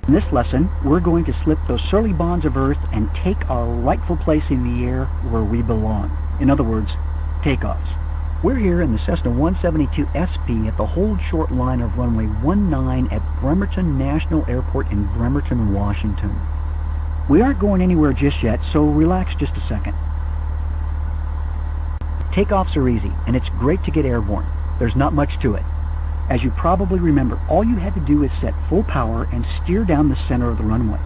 In this lesson, we're going to slip those surly bonds of Earth and take our rightful place in the air where we belong. In other words, takeoffs. We're here in the Cessna 172 SP at the hold short line of runway 19 at Bremerton National Airport in Bremerton, Washington. We aren't going anywhere just yet, so relax just a second. Takeoffs are easy, and it's great to get airborne. There's not much to it. As you probably remember, all you had to do is set full power and steer down the center of the runway.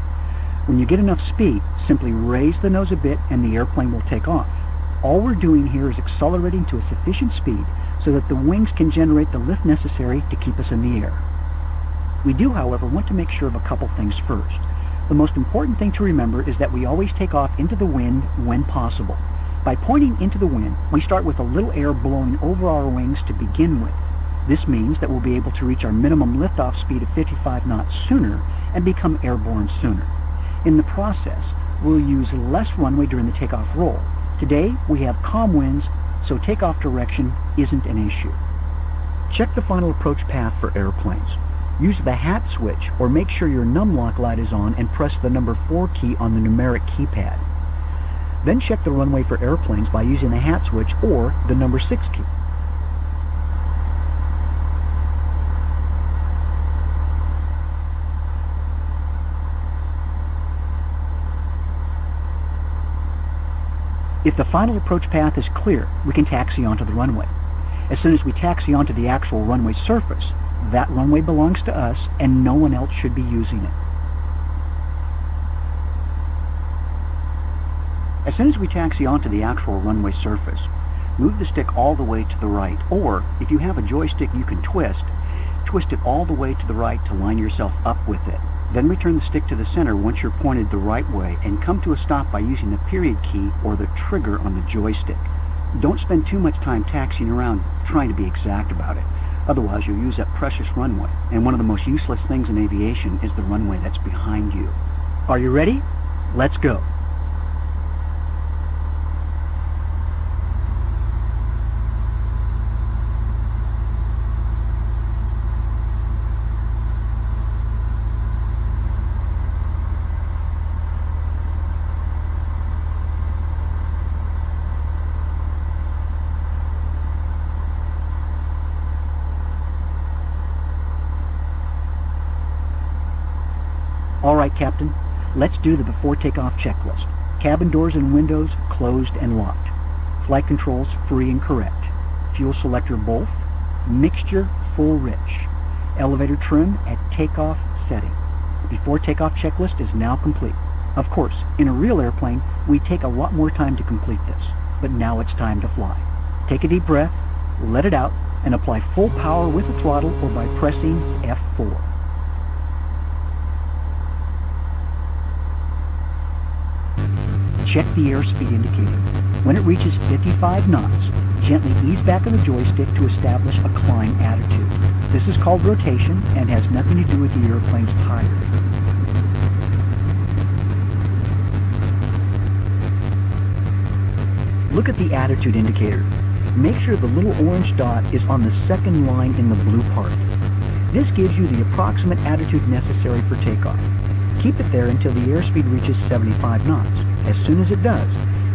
When you get enough speed, simply raise the nose a bit and the airplane will take off. All we're doing here is accelerating to a sufficient speed so that the wings can generate the lift necessary to keep us in the air. We do, however, want to make sure of a couple things first. The most important thing to remember is that we always take off into the wind when possible. By pointing into the wind, we start with a little air blowing over our wings to begin with. This means that we'll be able to reach our minimum liftoff speed of 55 knots sooner and become airborne sooner. In the process, we'll use less runway during the takeoff roll. Today, we have calm winds, so takeoff direction isn't an issue. Check the final approach path for airplanes. Use the hat switch or make sure your numlock light is on and press the number 4 key on the numeric keypad. Then check the runway for airplanes by using the hat switch or the number 6 key. If the final approach path is clear, we can taxi onto the runway. As soon as we taxi onto the actual runway surface, that runway belongs to us and no one else should be using it. As soon as we taxi onto the actual runway surface, move the stick all the way to the right, or if you have a joystick you can twist it all the way to the right to line yourself up with it. Then return the stick to the center once you're pointed the right way and come to a stop by using the period key or the trigger on the joystick. Don't spend too much time taxiing around trying to be exact about it. Otherwise you'll use up precious runway, and one of the most useless things in aviation is the runway that's behind you. Are you ready? Let's go. All right, Captain, let's do the before takeoff checklist. Cabin doors and windows closed and locked. Flight controls free and correct. Fuel selector both. Mixture full rich. Elevator trim at takeoff setting. Before takeoff checklist is now complete. Of course, in a real airplane, we take a lot more time to complete this, but now it's time to fly. Take a deep breath, let it out, and apply full power with the throttle or by pressing F4. Check the airspeed indicator. When it reaches 55 knots, gently ease back on the joystick to establish a climb attitude. This is called rotation and has nothing to do with the airplane's tire. Look at the attitude indicator. Make sure the little orange dot is on the second line in the blue part. This gives you the approximate attitude necessary for takeoff. Keep it there until the airspeed reaches 75 knots. As soon as it does,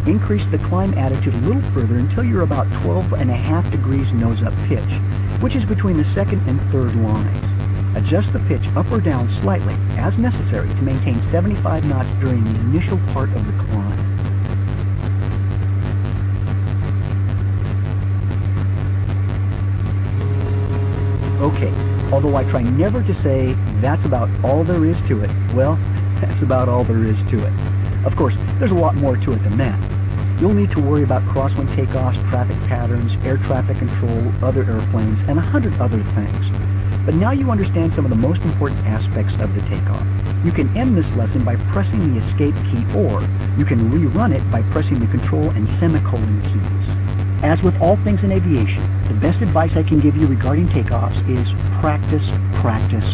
increase the climb attitude a little further until you're about 12.5 degrees nose-up pitch, which is between the second and third lines. Adjust the pitch up or down slightly, as necessary, to maintain 75 knots during the initial part of the climb. Okay, although I try never to say, that's about all there is to it, well, that's about all there is to it. Of course, there's a lot more to it than that. You'll need to worry about crosswind takeoffs, traffic patterns, air traffic control, other airplanes, and 100 other things. But now you understand some of the most important aspects of the takeoff. You can end this lesson by pressing the escape key, or you can rerun it by pressing the control and semicolon keys. As with all things in aviation, the best advice I can give you regarding takeoffs is practice, practice,